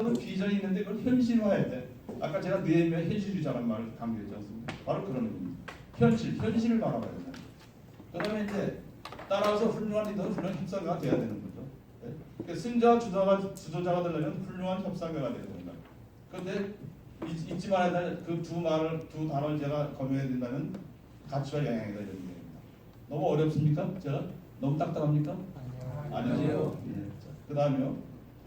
모든 비전이 있는데 그걸 현실화해야 돼. 아까 제가 내면 현실주의자라는 말을 강조했지 않습니까? 바로 그런 의미입니다. 현실을 바라봐야 된다. 그다음에 이제 따라서 훌륭한 리더는 훌륭한 협상가가 돼야 되는 거죠. 네? 그러니까 승자와 주도자가 되려면 훌륭한 협상가가 돼야 된다. 그런데 잊지 말아야 될 그 두 단어를 제가 검증해야 된다면 가치와 영향이다 이런 얘기입니다. 너무 어렵습니까? 제가 너무 딱딱합니까? 아니요. 예. 그다음에요.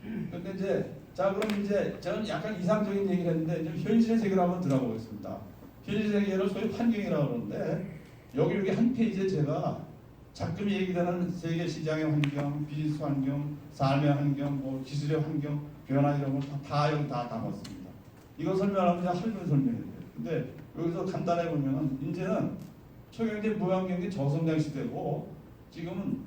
근데 이제 자 그럼 이제 저는 약간 이상적인 얘기를 했는데 좀 현실의 세계로 한번 들어가 보겠습니다. 현실 세계로 소위 환경이라고 그러는데 여기 한 페이지에 제가 자금 얘기되는 세계 시장의 환경, 비즈니스 환경, 삶의 환경, 뭐 기술의 환경, 변화 이런 걸 다 여기 다 담았습니다. 이거 설명하면 하루 종일 설명해야 돼요. 근데 여기서 간단해 보면은 이제는 초경제 무한경제 저성장 시대고 지금은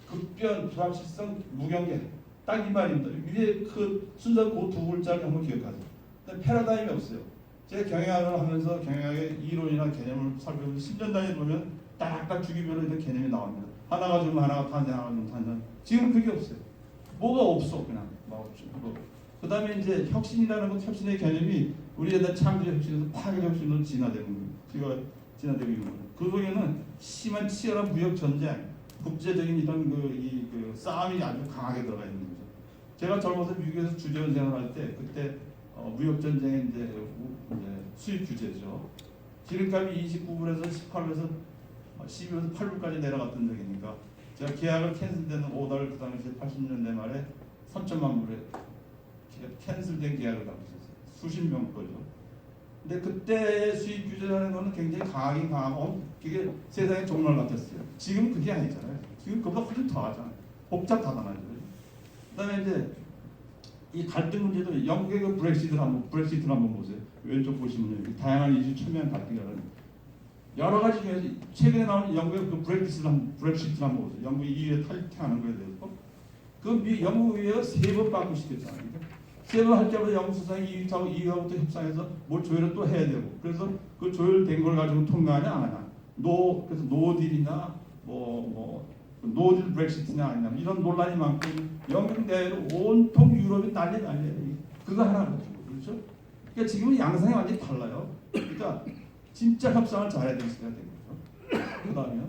급변 불확실성 무경제 딱 이 말입니다. 위에 그 순서 그 두 글자를 한번 기억하세요. 근데 패러다임이 없어요. 제가 경영학을 하면서 경영학의 이론이나 개념을 살펴보면 10년 단위 보면 딱딱 주기별로 이런 개념이 나옵니다. 하나가 주면 하나가 탄생, 하나가 주면 탄생. 지금 그게 없어요. 뭐가 없어 그냥. 그 다음에 이제 혁신이라는 것, 혁신의 개념이 우리에다 창조 혁신에서 파괴 혁신으로 진화되는 거예요. 진화되고 있는 거예요. 그 속에는 심한 치열한 무역 전쟁, 국제적인 이런 그 싸움이 아주 강하게 들어가 있는 거죠. 제가 젊어서 미국에서 주재원 생활할 때 그때 무역 전쟁의 이제 수입 규제죠. 기름값이 29불에서 18불에서 12불에서 8불까지 내려갔던 적이니까 제가 계약을 캔슬되는 오더를 그 당시에 80년대 말에 3천만 불에 캔슬된 계약을 갖고 있었어요. 수십 명 거죠. 근데 그때의 수입 규제라는 거는 굉장히 강하긴 강하고 그게 세상의 종말 같았어요. 지금 그게 아니잖아요. 지금 그보다 훨씬 더 하잖아요. 복잡하잖아요. 그다음에 이제 이 갈등 문제도 영국의 그 브렉시트를 한번 보세요. 왼쪽 보시면요. 다양한 이슈 첨예한 갈등이라는 여러 가지 중에서 최근에 나온 영국의 그 브렉시트를 한번 보세요. 영국이 EU에 탈퇴하는 거에 대해서 그 영국 의회가 3번 바꾸시켰잖아요. 세 번 할 때마다 영국 수상이 EU하고 또 협상해서 뭘 조율을 또 해야 되고 그래서 그 조율된 걸 가지고 통과하냐 안 하냐 그래서 노딜이냐 노딜 브렉시트냐 아니냐 이런 논란이 많고 영국 내외로 온통 유럽이 난리예요. 그거 하나 가지고 그렇죠? 그러니까 지금은 양상이 완전히 달라요. 그러니까 진짜 협상을 잘해야 될 시대가 된 거죠. 그다음에요.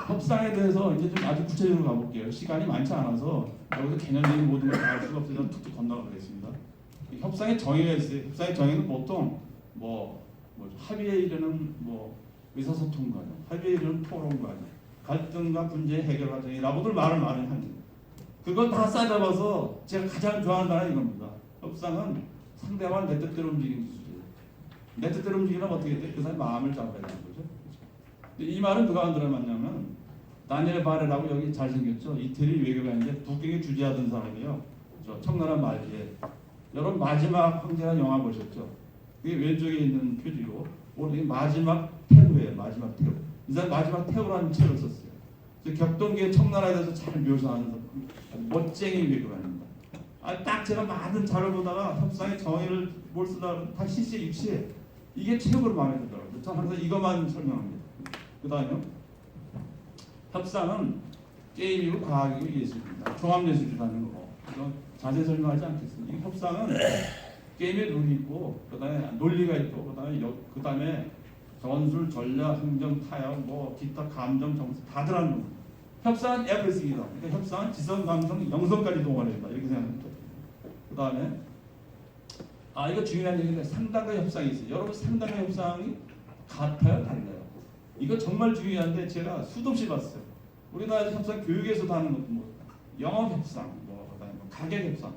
협상에 대해서 이제 좀 아주 구체적으로 가볼게요. 시간이 많지 않아서 여기서 개념적인 모든 걸 다 알 수가 없어서 툭툭 건너가겠습니다. 협상의 정의가 있어요. 협상의 정의는 보통 합의에 이르는 의사소통 과정, 합의에 이르는 토론 과정, 갈등과 문제 해결 과정이라고들 말을 많이 합니다. 그걸 다 싸잡아서 제가 가장 좋아하는 단어는 이겁니다. 협상은 상대방 내 뜻대로 움직이는 기술이에요. 내 뜻대로 움직이면 어떻게 돼? 그 사람의 마음을 잡아야 되는 거죠. 이 말은 누가 만들어놨냐면 다니엘 바레라고 여기 잘생겼죠. 이태리 외교관인데 북경에 주재하던 사람이에요. 저 청나라 말기에 여러분 마지막 황제라는 영화 보셨죠? 그게 왼쪽에 있는 표지로 오늘 마지막 태후예요. 마지막 태후. 이 사람 마지막 태후라는 책을 썼어요. 격동기의 청나라에 대해서 잘 묘사하는 멋쟁이 외교관입니다. 딱 제가 많은 자료를 보다가 협상의 정의를 뭘 쓰다가 다 시시에 입시에 이게 최고로 마음에 들더라고요. 저는 항상 이것만 설명합니다. 그 다음에 협상은 게임이고 과학이고 예술입니다. 종합예술이라는 거. 이건 자세히 설명하지 않겠습니다. 이 협상은 게임의 룰이 있고, 그 다음에 논리가 있고, 그 다음에 전술, 전략, 행정, 타협, 기타, 감정, 정서 다 들어가는 겁니다. 협상은 everything이다. 그러니까 협상은 지성, 감성, 영성까지 동원된다. 이렇게 생각합니다. 그 다음에 이거 중요한 얘기인데 상당과 협상이 있어요. 여러분 상당과 협상이 같아요, 달라요? 이거 정말 중요한데 제가 수도 없이 봤어요. 우리나라 협상 교육에서도 하는 것도 영업 협상, 그다음에 가격 협상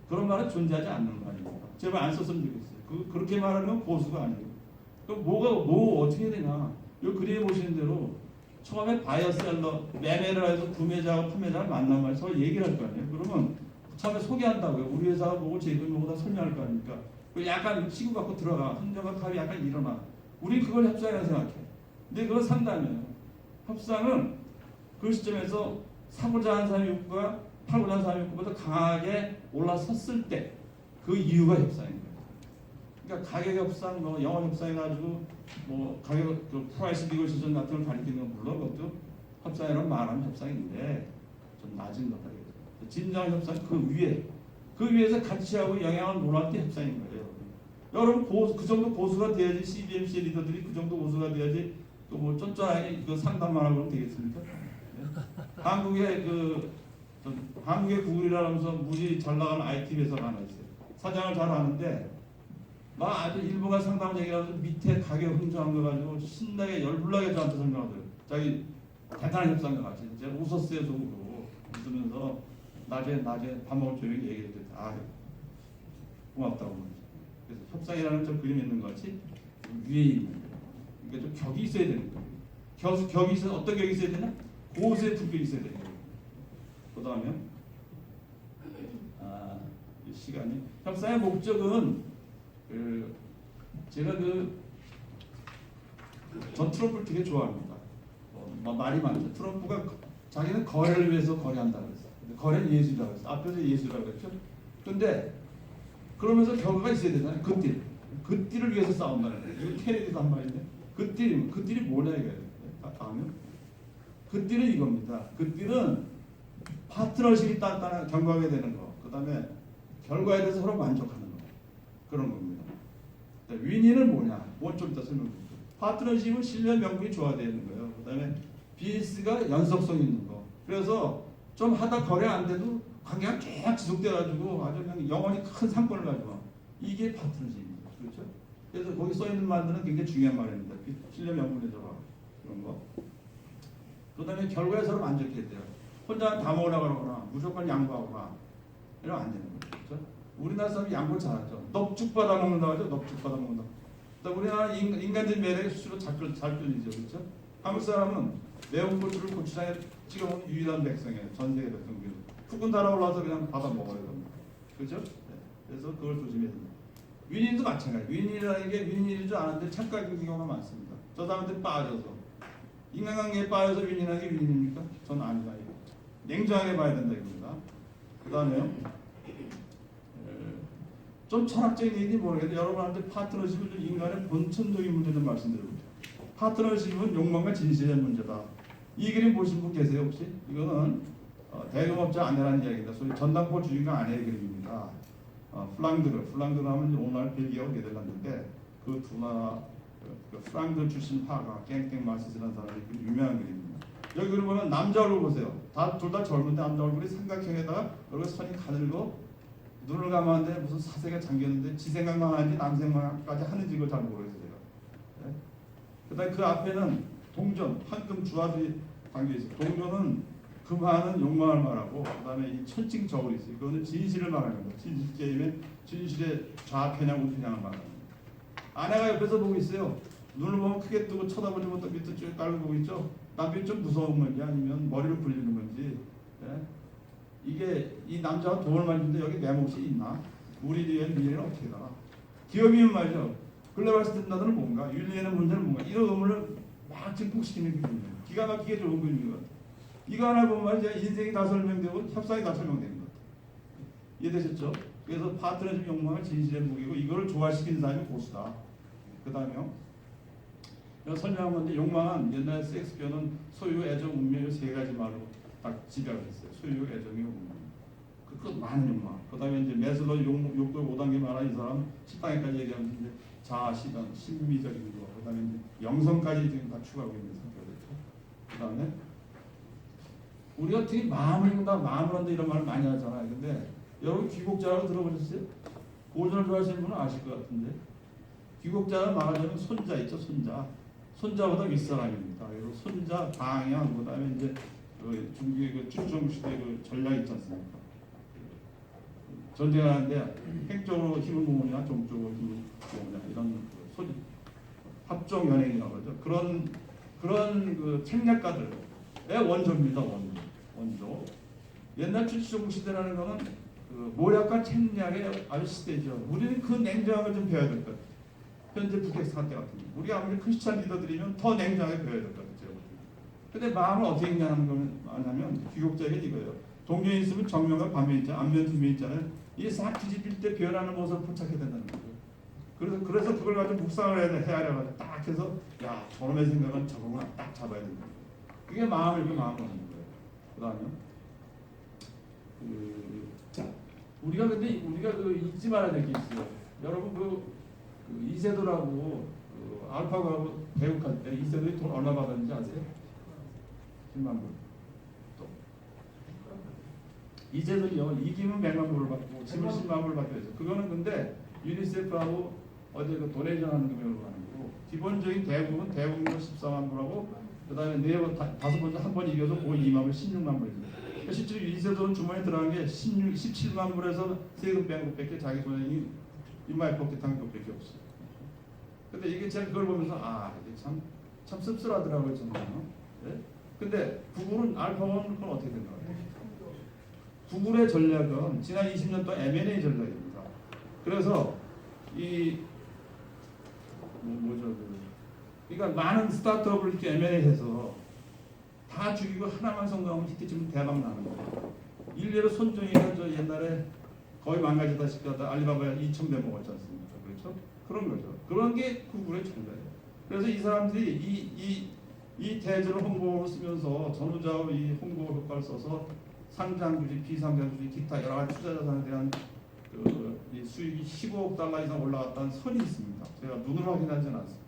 그런 말은 존재하지 않는 거 아닙니까? 제발 안 썼으면 좋겠어요. 그렇게 말하면 고수가 아니에요. 그럼 뭐 어떻게 해야 되냐? 이 그림에 보시는 대로 처음에 바이어셀러 매매를 해서 구매자와 판매자를 만난 말에서 서로 얘기를 할 거 아니에요. 그러면 처음에 소개한다고요. 우리 회사가 뭐고 제품 뭐고 다 설명할 거 아닙니까? 약간 치고 갖고 들어가 흥정과 타협이 약간 일어나. 우리 그걸 협상이라고 생각해. 근데 그건 상담이에요. 협상은 그 시점에서 사고자 하는 사람의 욕구가 팔고자 하는 사람의 욕구보다 강하게 올라섰을 때 그 이유가 협상인 거예요. 그러니까 가격 협상, 영업 협상 해가지고 가격 프라이스 니고시에이션 같은 걸 가리키는 건 물론 그것도 협상이라는 말하는 협상인데 좀 낮은 거다. 진정 협상 그 위에서 같이 하고 영향을 논할 때 협상인 거예요. 여러분 그 정도 고수가 돼야지 CBMC 리더들이 그 정도 고수가 돼야지 또 뭐 쫀쫀하게 그 상담만 하고 그러면 되겠습니까? 네? 한국의 구글이라면서 무지 잘 나가는 IT 회사가 하나 있어요. 사장을 잘 아는데 막 아주 일부가 상담 얘기하면서 밑에 가격 흥정한 거 가지고 신나게 열불나게 저한테 설명하더라고요. 자기 대단한 협상가 같이 제가 웃었어요. 속으로 웃으면서 낮에 밥 먹을 때 얘기했더니 고맙다고. 그래서 협상이라는 좀 그림 있는 것 같이 위에 있는 거예요. 그러니까 좀 격이 있어야 되는 거예요. 격이 있어 어떤 격이 있어야 되나? 고수의 품격이 있어야 되는 거예요. 그 다음에 시간이 협상의 목적은 제가 전 트럼프를 되게 좋아합니다. 말이 많죠. 트럼프가 자기는 거래를 위해서 거래한다고 했어요. 거래는 예술이라고 했어요. 앞에서 예술이라고 했죠. 근데 그러면서 결과가 있어야 되잖아요. 그 띠를 위해서 싸운다는 거예요. 이거 케네디도 한 말인데 그 띠이 뭐냐 이거예요. 다음에 그 띠는 이겁니다. 그 띠는 파트너십이 단단한 경과하게 되는 거. 그 다음에 결과에 대해서 서로 만족하는 거. 그런 겁니다. 윈윈은 뭐냐? 뭐 좀 이따 설명드릴게요. 파트너십은 신뢰 명분이 좋아야 되는 거예요. 그 다음에 비즈니스가 연속성 있는 거. 그래서 좀 하다 거래 안 돼도 관계가 계속 지속돼가지고 아주 그냥 영원히 큰 상권을 가지고 이게 파트너십입니다. 그렇죠? 그래서 거기 써 있는 말들은 굉장히 중요한 말입니다. 신뢰 명분에 들어가 그런 거. 그 다음에 결과에 서로 만족해야 돼요. 혼자 다 먹으려고 그러거나 무조건 양보하거나 이러면 안 되는 거예요. 그렇죠? 우리나라 사람이 양보를 잘하죠. 넙죽 받아 먹는다고 하죠. 넙죽 받아 먹는다. 우리나라 인간적인 매력이 수시로 잘 끌리죠. 그렇죠? 한국 사람은 매운 고추를 고추장에 찍어 먹는 유일한 백성이에요. 전 세계 백성 중에. 푹은 달아올라서 그냥 받아 먹어요. 그렇죠? 네. 그래서 그걸 조심해야 됩니다. 윈윈도 마찬가지. 윈윈이라는 게 윈윈일 줄 아는데 착각인 경우가 많습니다. 저 사람한테 빠져서 인간관계에 빠져서 윈윈하는 게 윈윈입니까? 저는 아니다. 냉정하게 봐야 된다 이겁니다. 그 다음에요. 좀 철학적인 얘기인지 모르겠는데 여러분한테 파트너십은 좀 인간의 본천적인 문제 좀 말씀드려볼게요. 파트너십은 욕망과 진실의 문제다. 이 그림 보신 분 계세요 혹시? 이거는 대금업자 아내라는 이야기입니다. 소위 전당포 주인과 아내의 그림입니다. 플랑드르 하면 오늘 벨기에하고 네덜란드인데 그 두 나라 프랑드 출신 화가 깽깽 마시스라는 사람이 유명한 그림입니다. 여기 그림 보면 남자 얼굴 보세요. 둘 다 젊은데 남자 얼굴이 삼각형에다가 얼굴 선이 가늘고 눈을 감았는데 무슨 사색에 잠겼는데 지 생각만 하는지 남 생각까지 하는지 그걸 잘 모르겠어요. 네? 그다음에 그 앞에는 동전, 황금 주화들이 담겨있어요. 동전은 금하는 욕망을 말하고 그다음에 이 천칭 저울이 있어요. 이거는 진실을 말하는 겁니다. 진실 게임에 진실의 좌편향 우편향을 말하는 겁니다. 아내가 옆에서 보고 있어요. 눈을 보면 크게 뜨고 쳐다보지 못하고 밑에 쭉 깔고 보고 있죠. 남편이 좀 무서운 건지 아니면 머리를 굴리는 건지. 네? 이게 이 남자가 돈을 만지는데 여기 내 몫이 있나? 우리 뒤에 미래는 어떻게 가? 기업이면 말이죠. 글로벌 스탠다드는 뭔가? 윤리에는 문제는 뭔가? 이런 의문을 막 증폭시키는 그림이에요. 기가 막히게 좋은 그림인 것 같아요. 이거 하나 보면 이제 인생이 다 설명되고 협상이 다 설명되는 것 같아요. 이해되셨죠? 그래서 파트너십 욕망은 진실의 무기고 이거를 조화시키는 사람이 고수다. 그 다음에요. 설명한 건데 욕망은 옛날 섹스피어는 소유, 애정, 운명 이 세 가지 말로 딱 집약을 했어요. 소유, 애정이 운명. 그 많은 욕망. 그 다음에 이제 메슬로 욕구 5단계 말하는 이 사람 10단계까지 얘기하면 이제 자아, 시간, 심미적인 거. 그 다음에 이제 영성까지 지금 다 추가하고 있는 상태가 됐죠. 그 다음에 우리가 되게 마음을 읽는다, 마음을 한다 이런 말을 많이 하잖아요. 근데 여러분 귀국자라고 들어보셨어요? 고전을 좋아하시는 분은 아실 것 같은데 귀국자는 말하자면 손자 있죠, 손자. 손자보다 윗사람입니다. 그리고 손자, 방향, 그 다음에 이제 중국의 그 춘종 시대 그 전략 있지 않습니까? 전쟁을 하는데 행적으로 힘을 모으냐, 정적으로 힘을 모으냐 이런 합종 연행이라고 그러죠. 그런 그 책략가들의 원조입니다. 원조. 옛날 춘종 시대라는 거는 그 모략과 책략의 아주 시대죠. 우리는 그 냉정함을 좀 배워야 될 것 같아요. 현재 북핵 사태 같은 거. 우리가 아무리 크리스찬 리더들이면 더 냉정하게 배워야 될 것 같아요. 근데 마음을 어떻게 읽냐는 거냐면 귀국자에게 이거예요. 동전이 있으면 정면과 반면 있잖아요. 앞면 뒷면 있잖아요. 이게 싹 뒤집힐 때 변하는 모습을 포착해야 된다는 거죠. 그래서 그걸 가지고 묵상을 헤아려가지고 딱 해서 야 저놈의 생각은 저거구나 딱 잡아야 된다. 그게 마음을 읽고 마음을 하는 거예요. 그 다음에 자, 우리가 그 잊지 말아야 될 게 있어요. 여러분 이세돌하고 알파고하고 대국할 때 이세돌이 돈 얼마 받았는지 아세요? 10만 불. 또 이세돌이요 이기면 100만 불을 받고 지면 10만 불을 받게 되죠. 그거는 근데 유니세프하고 어제 그 도네이션 하는 금액으로 가는 거고 기본적인 대국은 대국민 14만 불하고 그다음에 다섯 번째 한 번 이겨서 그 2만 불 16만 불입니다. 그러니까 실제로 이세돌은 주머니에 들어간 게 17만 불에서 세금 뺀 것밖에 자기 손에 이마에 포켓한 것밖에 없어요. 근데 이게 제가 그걸 보면서 이게 참 씁쓸하더라고요 정말. 네? 근데 구글은 알파고는 그건 어떻게 된 거예요? 구글의 전략은 지난 20년 동안 M&A 전략입니다. 그래서 그러니까 많은 스타트업을 이렇게 M&A해서 다 죽이고 하나만 성공하면 히트치면 대박 나는 거예요. 일례로 손정희가 저 옛날에 거의 망가지다시피 하다 알리바바에 2,000배 먹었지 않습니까? 그렇죠? 그런 거죠. 그런 게 구글의 전략이에요. 그래서 이 사람들이 이 대전을 홍보로 쓰면서 전후좌우 이 홍보 효과를 써서 상장주식, 비상장주식, 기타 여러 가지 투자자산에 대한 이 수익이 15억 달러 이상 올라갔다는 선이 있습니다. 제가 눈으로 확인하지는 않습니다.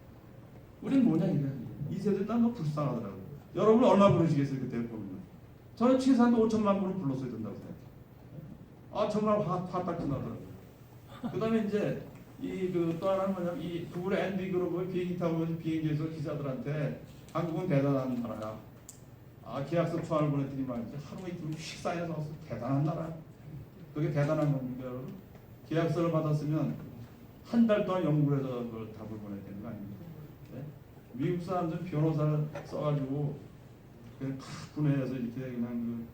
우리는 뭐냐 이게 이 세대 딴 불쌍하더라고요. 여러분 얼마 부르시겠어요 그때 보면? 저는 최소한도 5천만 불은 불렀어야 된다고 생각해요. 정말 화딱 나더라고요. 그다음에 이제 또 하나는 뭐냐면 이 구글의 앤디 그룹을 비행기 타고 비행기에서 기자들한테 한국은 대단한 나라야. 계약서 초안을 보냈더니 말이죠. 하루 이틀 식사해서 와서 대단한 나라. 그게 대단한 겁니까 여러분? 계약서를 받았으면 한 달 동안 연구를 해서 그걸 답을 보내야 되는 거 아닙니까? 네? 미국 사람들은 변호사를 써가지고 그냥 다 분해해서 이렇게 그냥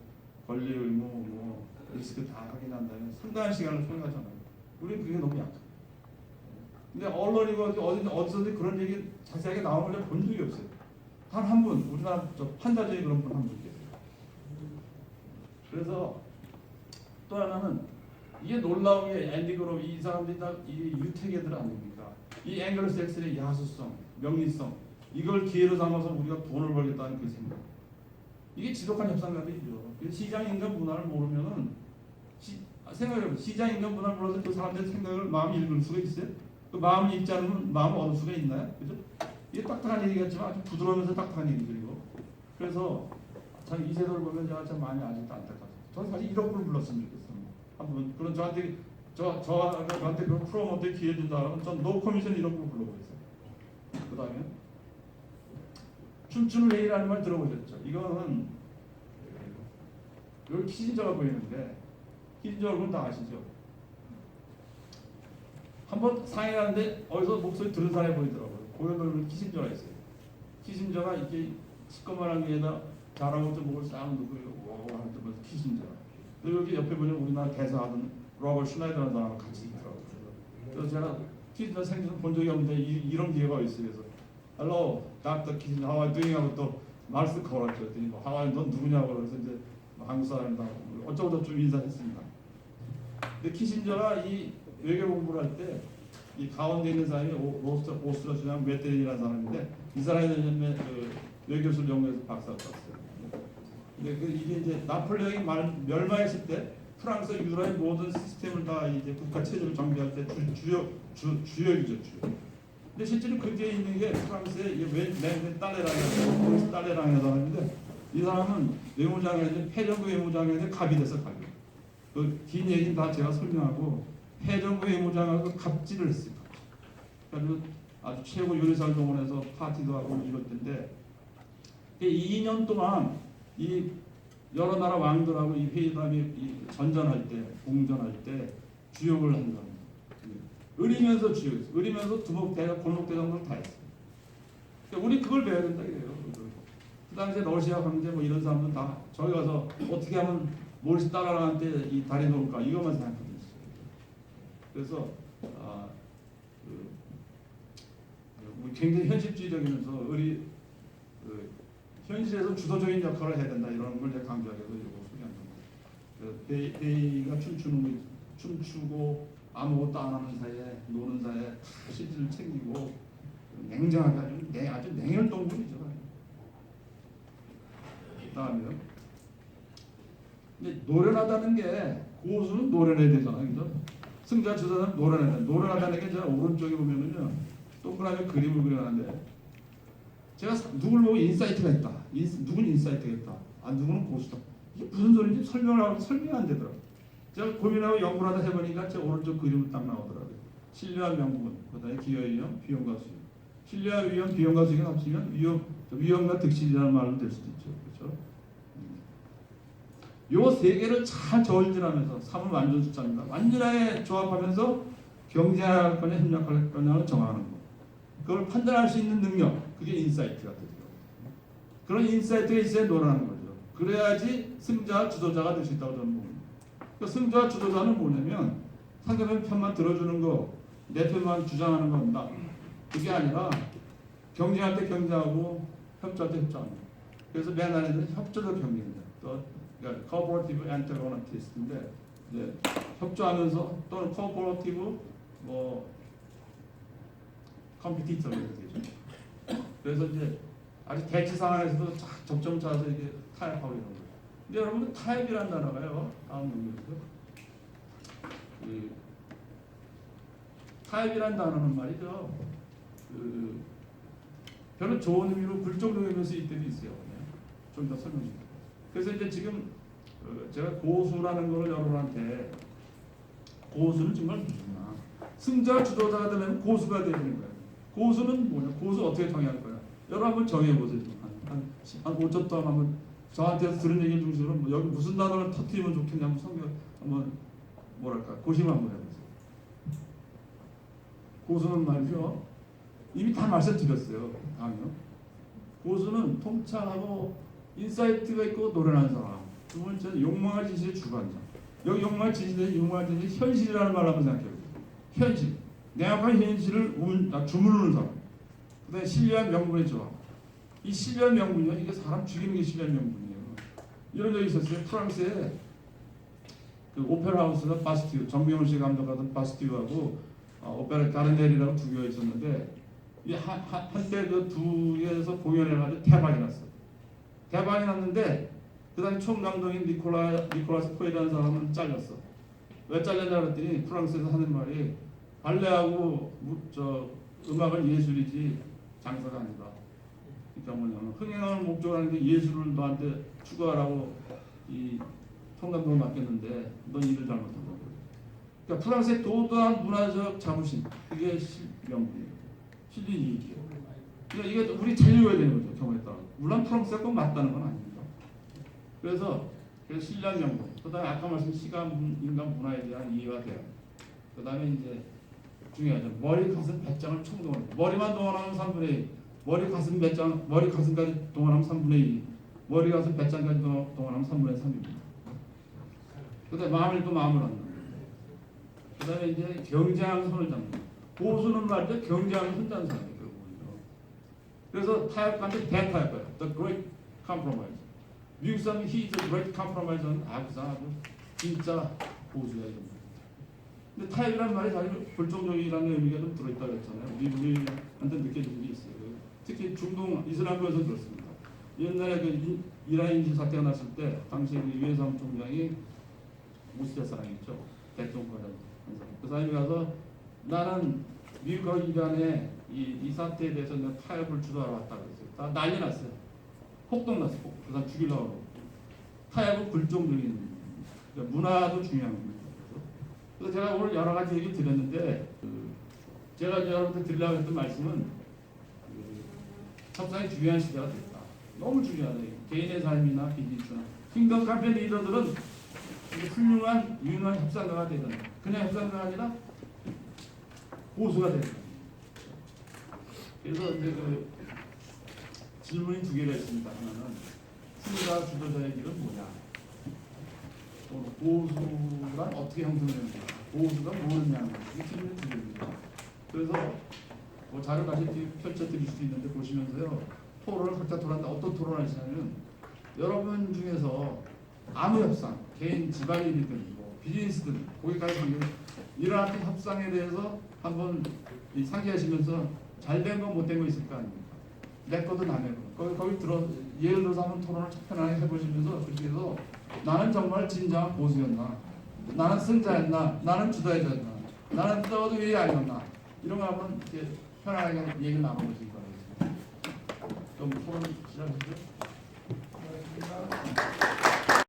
권리 의무 리스크 다 확인한 다음에 상당한 시간을 소요하잖아요. 우리는 그게 너무 약해요. 근데 언론이고 어디서든 그런 얘기 자세하게 나오는 걸 본 적이 없어요. 단 한 분, 우리나라 판사적인 그런 분 한 분 계세요. 그래서 또 하나는 이게 놀라운 게 앤디 그룹 이 사람들이 다 이 유태계들 아닙니까? 이 앵글로색슨의 야수성, 명리성 이걸 기회로 삼아서 우리가 돈을 벌겠다는 그 생각. 이게 지독한 협상가들이죠. 시장인간 문화를 모르면은 생각해보세요. 시장인간 문화를 몰라서 그 사람들의 생각을 마음이 읽을 수가 있어요? 그 마음을 읽지 않으면 마음을 얻을 수가 있나요? 그죠? 이게 딱딱한 얘기겠지만 아주 부드러우면서 딱딱한 얘기들이고. 그래서 참 이세돌 보면 제가 참 많이 아직도 안타까워요. 저는 사실 1억 불 불렀으면 좋겠어요. 한번 그런 저한테 그런 프로모터에 기회 준다 그러면 전 노코미션 1억 불 불러보겠어요. 그 다음에 춤추는 회의라는 말 들어보셨죠? 이거는 여기 키신저가 보이는데 키신저 얼굴 다 아시죠? 한번 상해가는데 어디서 목소리 들은 사람이 보이더라고요. 고연돌면 키신저가 있어요. 키신저가 이렇게 시꺼먼한 위에다 잘하고 좀 목을 싹 누고 하는 때 키신저. 여기 옆에 보면 우리나라 대사하던 로버트 슈나이더라는 사람하고 같이 있더라고요. 그래서 제가 키신저 생전 본 적이 없는데 이런 기회가 있어요. 그래서 Hello, Dr. Kissinger, how are you doing? 하고 또 말씀 걸었죠. 그랬더니 how are you? 넌 누구냐고 그래서 이제 한국 사람이다. 어쩌고저쩌고 좀 인사했습니다. 근데 키신저가 이 외교 공부를 할 때 이 가운데 있는 사람이 오스트라시아 메테린이라는 사람인데 이 사람이 그 외교술 연구에서 박사를 땄어요. 근데 이게 이제 나폴레옹이 멸망했을 때 프랑스 유럽의 모든 시스템을 다 이제 국가 체제를 정비할 때 주역이죠. 근데 실제로 그 뒤에 있는 게 프랑스의 딸레랑이라는 사람인데 이 사람은 외무장관인데 패전국 외무장관인데 갑이 됐어 갑이. 그 긴 얘기는 다 제가 설명하고 패전국 외무장관하고 갑질을 했어요. 그래서 아주 최고 요리사를 동원해서 파티도 하고 이럴 텐데 2년 동안 이 여러 나라 왕들하고 이 회담이 전전할 때 공전할 때 주역을 한 겁니다. 의리면서 주역했어요. 의리면서 두목대장, 골목대장을 다 했어요. 그러니까 우리 그걸 배워야 된다 이래요. 그 당시에 러시아 황제 뭐 이런 사람들은 다 저기 가서 어떻게 하면 모리스 따라라한테 이 다리 놓을까 이것만 생각하고 있어요. 그래서 우리 굉장히 현실주의적이면서 우리 현실에서 주도적인 역할을 해야 된다 이런 걸 제가 강조하기 위해서 이거 소개한 겁니다. 베이가 춤추고 아무것도 안 하는 사이에 노는 사이에 다 실질을 챙기고 냉정하게 아주 냉혈동물이죠. 그다음에요. 근데 노련하다는 게 고수는 노련해야 되잖아요, 그죠? 승자 주자는 노련해야 돼. 노련하다는 게 제가 오른쪽에 보면은요 동그라미 그림을 그려놨는데 제가 누굴 보고 인사이트가 있다. 누군 인사이트가 있다. 아 누구는 고수다. 이게 무슨 소리인지 설명하고 설명이 안 되더라고. 제가 고민하고 연구를 하다 해보니까 제 오른쪽 그림이 딱 나오더라고요. 신뢰와 명분, 그다음에 기여위험, 비용과 수익. 신뢰와 위험, 비용과 수익을 합치면 위험과 득실이라는 말로 될 수도 있죠, 그렇죠? 요 세 개를 잘 저울질하면서 삼은 완전 숫자입니다. 완전하게 조합하면서 경쟁할 거냐 협력할 거냐를 정하는 거. 그걸 판단할 수 있는 능력, 그게 인사이트가 되죠. 그런 인사이트가 있어야 노련한 거죠. 그래야지 승자, 주도자가 될 수 있다고 저는 봅니다. 그러니까 승자, 주도자는 뭐냐면 상대방 편만 들어주는 거, 내 편만 주장하는 겁니다. 그게 아니라 경쟁할 때 경쟁하고 협조할 때 협조하는 거. 그래서 맨 안에는 협조적 경쟁입니다. 또 그러니까 cooperative antagonist인데 이제 협조하면서 또는 cooperative 컴피티터 이렇게 되죠. 그래서 이제 아주 대치 상황에서도 접점 찾아서 이게 타협하고 이런 거예요. 근데 여러분들 타협이라는 단어가요. 다음 문제에서 타협이라는 단어는 말이죠. 별로 좋은 의미로 굴종적 의미로 쓰일 때도 있어요. 좀 더 설명드릴게요. 그래서 이제 지금 제가 고수라는 걸 여러분한테 고수는 정말 무슨나 승자 주도자가 되면 고수가 되는 거예요. 고수는 뭐냐? 고수 어떻게 정의할 거야? 여러분 한번 정해보세요. 한 5초 동안 한번 저한테 들은 얘기 중심으로 여기 무슨 단어를 터뜨리면 좋겠냐 한번 성경 한번 뭐랄까 고심 한번 해보세요. 고수는 말이죠. 이미 다 말씀드렸어요. 다음요. 고수는 통찰하고 인사이트가 있고 노련한 사람. 두 번째는 욕망을 지시의 주관자. 여기 욕망을 지시의 현실이라는 말 한번 생각해보세요. 현실. 내악한 현실을 주무르는 사람. 그 다음에 신뢰한 명분의 조합. 이 신뢰한 명분이요. 이게 사람 죽이는 게 신뢰한 명분이에요. 이런 적이 있었어요. 프랑스에 그 오페라 하우스가 바스티유, 정명훈 씨 감독하던 바스티유하고 오페라 가르넬이라고 두 개가 있었는데 이 한때 그 두 개에서 공연해가지고 대박이 났어요. 대박이 났는데 그 당시 총감독인 니콜라스 포이라는 사람은 잘렸어. 왜 잘렸냐 그랬더니 프랑스에서 하는 말이 발레하고 음악은 예술이지 장사가 아니다. 그러니까 뭐냐면 흥행을 목적으로 하는데 예술을 너한테 추구하라고 이 총감독을 맡겼는데 넌 일을 잘못한 거고. 그러니까 프랑스의 도도한 문화적 자부심 그게 명분이에요. 실리이익이에요. 그러니까 이게 우리 잘 읽어야 되는 거죠. 경우에 따라. 물론 프랑스가 꼭 맞다는 건 아닙니다. 그래서 신뢰한 명분. 그다음에 아까 말씀 시간, 인간 문화에 대한 이해와 대응. 그다음에 이제 중요하죠. 머리, 가슴, 배짱을 총동원. 머리만 동원하면 3분의 1. 머리, 가슴, 배짱, 머리, 가슴까지 동원하면 3분의 2. 머리, 가슴, 배짱까지 동원하면 3분의 3입니다. 그다음에 마음을 또 마음을 얻는. 그다음에 이제 경쟁하면 손을 잡는. 고수는 말이죠. 경쟁하면 손 잡는 사람이에요. 그래서 타협관계 대타협가요. The Great Compromise. 미국 사람이 He is a Great Compromise는 그 사람 아주 진짜 고수야 이런. 근데 타협이라는 말이 사실 불종적이라는 의미가 좀 들어있다고 했잖아요. 우리한테 느껴지는 게 있어요. 특히 중동 이슬람교에서 그렇습니다. 옛날에 그 이란 인질 사태가 났을 때 당시 유해상 총장이 모스제 사람이죠. 대통령과장 그 사람이 가서 나는 미국과 이란의 이 사태에 대해서 내가 타협을 주도하러 왔다 그랬어요. 다 난리 났어요. 폭동 났어요. 그 사람 죽이려고 하고. 타협은 불종적인 그러니까 문화도 중요한 겁니다. 그래서 제가 오늘 여러 가지 얘기 드렸는데 제가 여러분들 드리려고 했던 말씀은 협상이 중요한 시대가 됐다. 너무 중요하다. 개인의 삶이나 비즈니스나 킹덤 카페 리더들은 훌륭한 유능한 협상가가 되는 그냥 협상가가 아니라 고수가 되는 거예요. 그래서 이제 질문이 두 개가 있습니다. 하나는 승자 주도자의 길은 뭐냐? 고수란 어떻게 형성되는가? 고수가 뭐냐는 이 질문이 두 개입니다. 그래서 자료 다시 펼쳐드릴 수도 있는데 보시면서요. 토론을 각자 토론한다. 어떤 토론을 하시냐면 여러분 중에서 아무 협상, 개인 집안일이든 비즈니스든 거기까지 관계 이러한 협상에 대해서 한번 상기하시면서 잘된 거 못된 거 있을 거 아닙니까? 내 것도 남의 거. 거기 들어 예를 들어서 한번 토론을 편하게 해보시면서 그렇게 해서 나는 정말 진정한 보수였나? 나는 승자였나? 나는 주도자였나? 나는 떠도 왜 아니었나? 이런 거 한번 이렇게 편안하게 얘기를 나눠보시기 바랍니다. 좀 토론 시작하시죠.